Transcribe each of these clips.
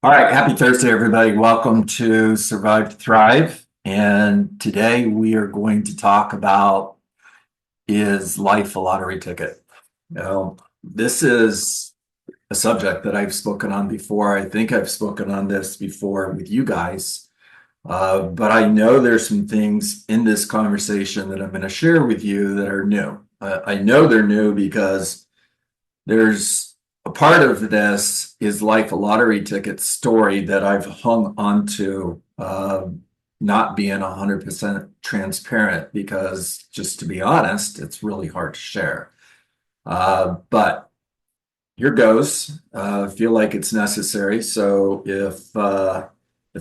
All right, happy Thursday, everybody. Welcome to Survive to Thrive. And today we are going to talk about, is life a lottery ticket? This is a subject that I've spoken on before. I think I've spoken on this before with you guys, but I know there's some things in this conversation that I'm going to share with you that are new. I know they're new because there's a part of this is life a lottery ticket story that I've hung onto, not being 100% transparent because, just to be honest, it's really hard to share. But here goes. Feel like it's necessary. So if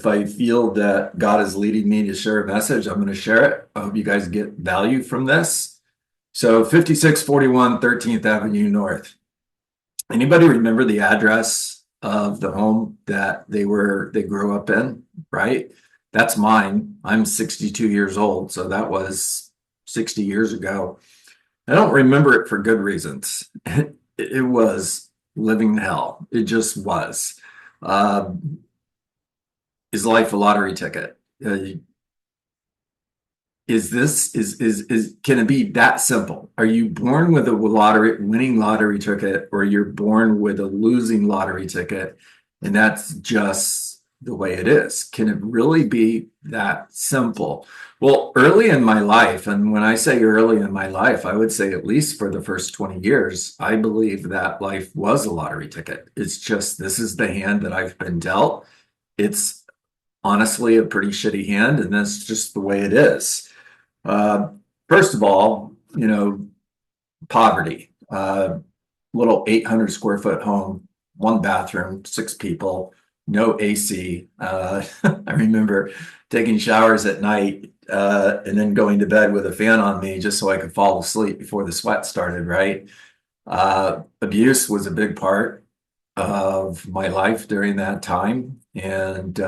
I feel that God is leading me to share a message, I'm going to share it. I hope you guys get value from this. So 5641 13th Avenue North. Anybody remember the address of the home that they grew up in, right? That's mine. I'm 62 years old, so that was 60 years ago. I don't remember it for good reasons. It was living hell. It just was. Uh, is life a lottery ticket? Is can it be that simple? Are you born with a winning lottery ticket, or you're born with a losing lottery ticket, and that's just the way it is? Can it really be that simple? Well, early in my life, and when I say early in my life, I would say at least for the first 20 years, I believe that life was a lottery ticket. It's just, this is the hand that I've been dealt. It's honestly a pretty shitty hand, and that's just the way it is. Uh, First of all, poverty. Little 800 square foot home, one bathroom, six people, no AC. I remember taking showers at night and then going to bed with a fan on me just so I could fall asleep before the sweat started, right? Abuse was a big part of my life during that time. And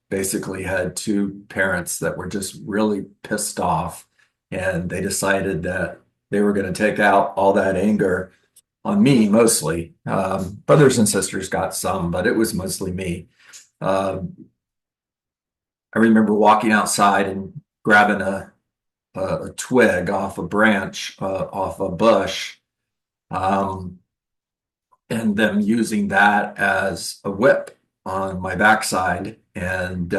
basically had two parents that were just really pissed off, and they decided that they were going to take out all that anger on me mostly. Brothers and sisters got some, but it was mostly me. I remember walking outside and grabbing a twig off a branch, off a bush, um, and them using that as a whip on my backside, and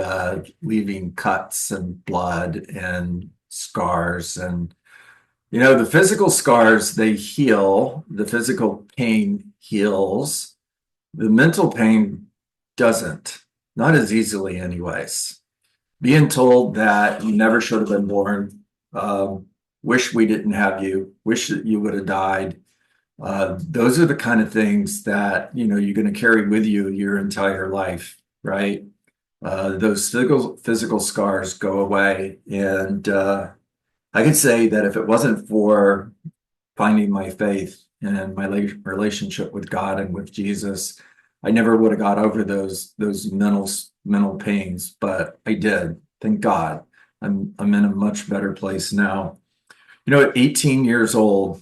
leaving cuts and blood and scars. And the physical scars, they heal. The physical pain heals. The mental pain doesn't, not as easily anyways. Being told that you never should have been born, wish we didn't have you, wish that you would have died. Those are the kind of things that you're going to carry with you your entire life, right? Those physical scars go away, and I could say that if it wasn't for finding my faith and my relationship with God and with Jesus, I never would have got over those mental pains. But I did. Thank God. I'm in a much better place now. At 18 years old,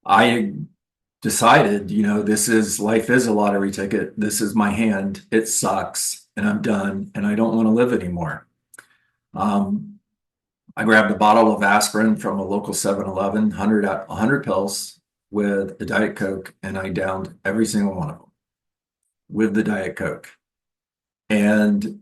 I decided, life is a lottery ticket. This is my hand. It sucks, and I'm done, and I don't want to live anymore. I grabbed a bottle of aspirin from a local 7-Eleven, 100 pills with a Diet Coke, and I downed every single one of them with the Diet Coke. And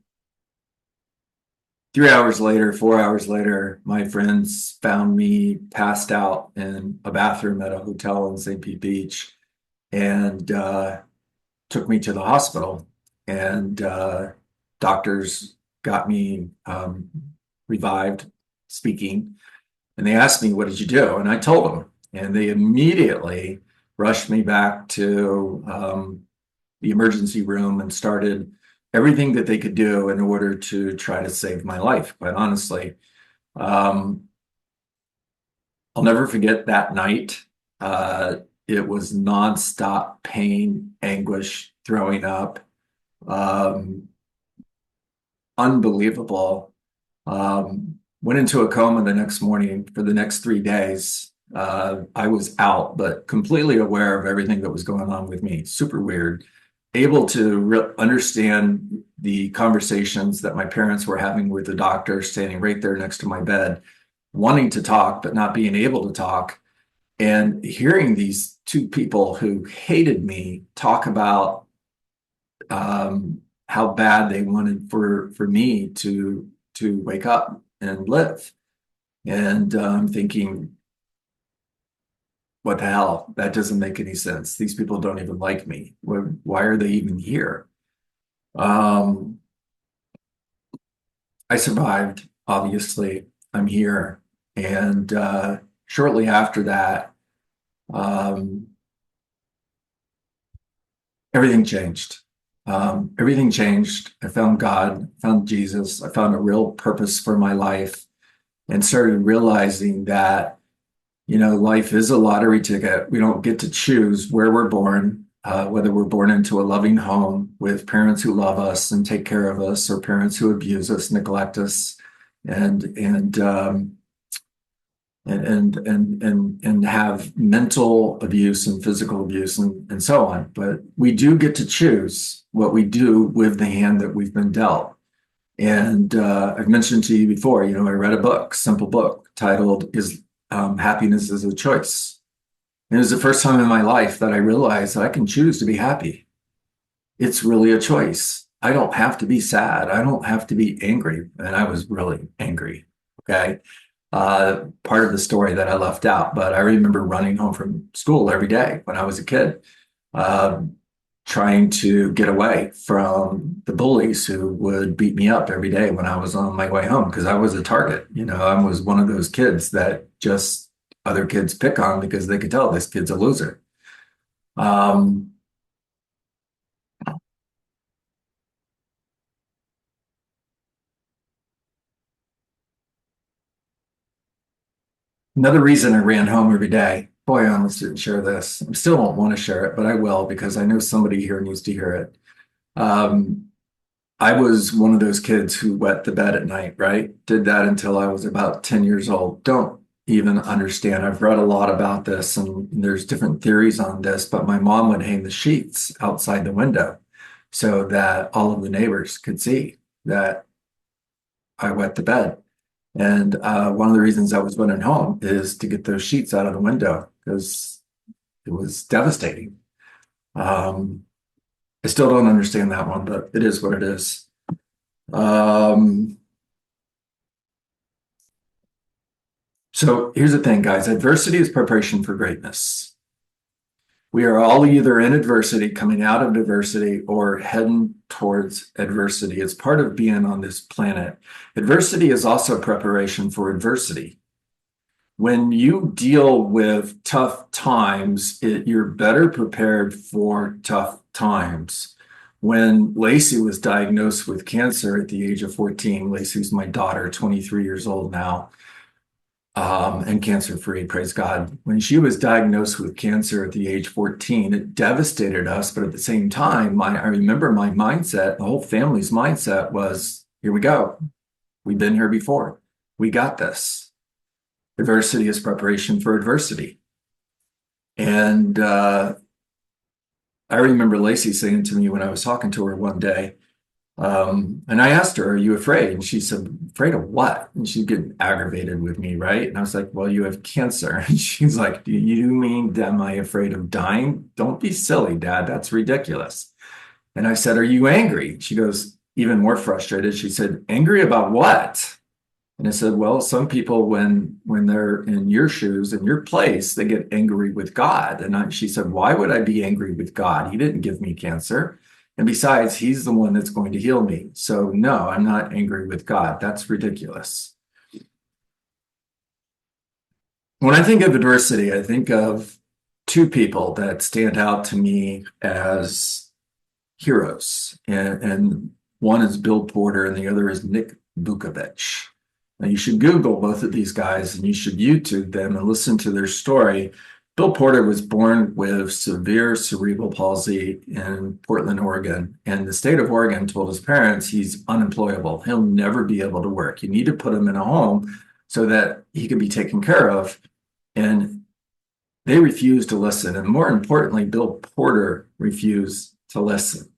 3 hours later, 4 hours later, my friends found me passed out in a bathroom at a hotel in St. Pete Beach, and took me to the hospital. And doctors got me revived, speaking, and they asked me, "What did you do?" And I told them, and they immediately rushed me back to the emergency room and started everything that they could do in order to try to save my life. Quite honestly, I'll never forget that night. It was nonstop pain, anguish, throwing up, unbelievable. Went into a coma the next morning. For the next 3 days, I was out, but completely aware of everything that was going on with me. Super weird. able to understand the conversations that my parents were having with the doctor standing right there next to my bed, wanting to talk, but not being able to talk, and hearing these two people who hated me talk about how bad they wanted for me to wake up and live. And I'm thinking, what the hell? That doesn't make any sense. These people don't even like me. Why are they even here? Um, I survived, obviously. I'm here. And shortly after that, um, everything changed. Everything changed. I found God, found Jesus. I found a real purpose for my life and started realizing that, life is a lottery ticket. We don't get to choose where we're born, whether we're born into a loving home with parents who love us and take care of us, or parents who abuse us, neglect us, and and um, and have mental abuse and physical abuse and so on. But we do get to choose what we do with the hand that we've been dealt. And I've mentioned to you before, I read a book, simple book titled "Is Happiness is a Choice." And it was the first time in my life that I realized that I can choose to be happy. It's really a choice. I don't have to be sad. I don't have to be angry. And I was really angry. Okay. Part of the story that I left out, but I remember running home from school every day when I was a kid, uh, trying to get away from the bullies who would beat me up every day when I was on my way home because I was a target. I was one of those kids that just other kids pick on because they could tell this kid's a loser. Um, Another reason I ran home every day, boy, I almost didn't share this. I still don't want to share it, but I will because I know somebody here needs to hear it. Um, I was one of those kids who wet the bed at night, right? Did that until I was about 10 years old. Don't even understand. I've read a lot about this and there's different theories on this, but my mom would hang the sheets outside the window so that all of the neighbors could see that I wet the bed. And one of the reasons I was running home is to get those sheets out of the window because it was devastating. Um, I still don't understand that one, but it is what it is. Um, so here's the thing, guys. Adversity is preparation for greatness. We are all either in adversity, coming out of adversity, or heading towards adversity. It's part of being on this planet. Adversity is also preparation for adversity. When you deal with tough times, you're better prepared for tough times. When Lacey was diagnosed with cancer at the age of 14, Lacey's my daughter, 23 years old now, and cancer-free, praise God. When she was diagnosed with cancer at the age 14, it devastated us. But at the same time, I remember my mindset, the whole family's mindset was, here we go. We've been here before. We got this. Adversity is preparation for adversity. And I remember Lacey saying to me when I was talking to her one day, and I asked her, "Are you afraid?" And she said, "Afraid of what?" And she's getting aggravated with me, right? And I was like, "Well, you have cancer." And she's like, "Do you mean, am I afraid of dying? Don't be silly, Dad. That's ridiculous." And I said, "Are you angry?" She goes, even more frustrated. She said, "Angry about what?" And I said, "Well, some people, when they're in your shoes, in your place, they get angry with God." And she said, "Why would I be angry with God? He didn't give me cancer. And besides, he's the one that's going to heal me. So no, I'm not angry with God. That's ridiculous." When I think of adversity, I think of two people that stand out to me as heroes. And one is Bill Porter and the other is Nick Vukovic. Now, you should Google both of these guys and you should YouTube them and listen to their story. Bill Porter was born with severe cerebral palsy in Portland, Oregon. And the state of Oregon told his parents he's unemployable. He'll never be able to work. You need to put him in a home so that he can be taken care of. And they refused to listen. And more importantly, Bill Porter refused to listen.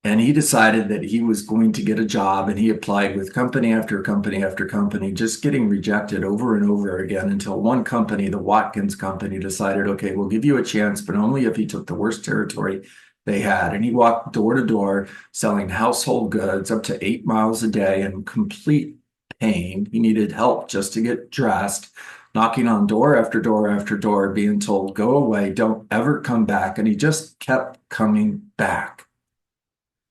And he decided that he was going to get a job, and he applied with company after company after company, just getting rejected over and over again until one company, the Watkins Company, decided, okay, we'll give you a chance, but only if he took the worst territory they had. And he walked door to door selling household goods up to 8 miles a day in complete pain. He needed help just to get dressed, knocking on door after door after door, being told, go away, don't ever come back. And he just kept coming back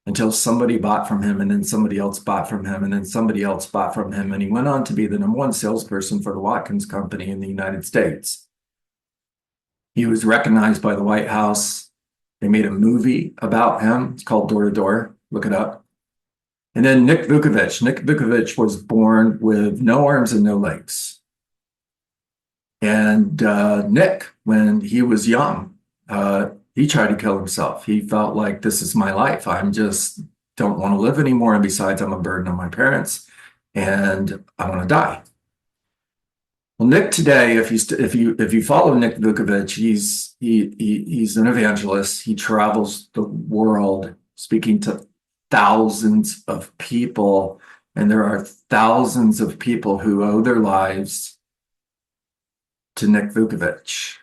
until somebody bought from him, and then somebody else bought from him, and then somebody else bought from him. And he went on to be the #1 salesperson for the Watkins Company in the United States. He was recognized by the White House. They made a movie about him. It's called Door to Door. Look it up. And then Nick Vukovic. Nick Vukovic was born with no arms and no legs. And Nick, when he was young, he tried to kill himself. He felt like, this is my life. I'm just don't want to live anymore. And besides, I'm a burden on my parents, and I want to die. Well, Nick today, if you follow Nick Vukovic, he's an evangelist. He travels the world speaking to thousands of people, and there are thousands of people who owe their lives to Nick Vukovic.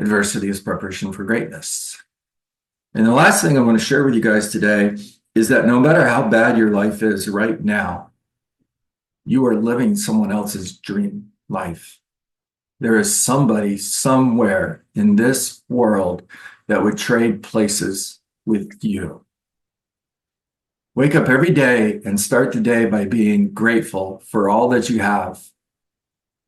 Adversity is preparation for greatness. And the last thing I want to share with you guys today is that no matter how bad your life is right now, you are living someone else's dream life. There is somebody somewhere in this world that would trade places with you. Wake up every day and start the day by being grateful for all that you have.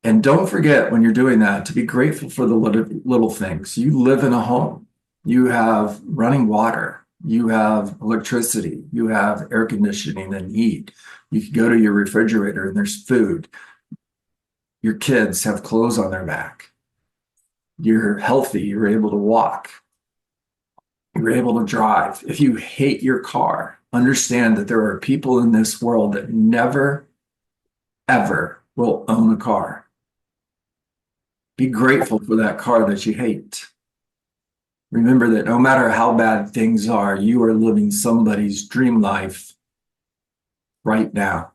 And don't forget, when you're doing that, to be grateful for the little things. You live in a home. You have running water. You have electricity. You have air conditioning and heat. You can go to your refrigerator and there's food. Your kids have clothes on their back. You're healthy. You're able to walk. You're able to drive. If you hate your car, understand that there are people in this world that never, ever will own a car. Be grateful for that car that you hate. Remember that no matter how bad things are, you are living somebody's dream life right now.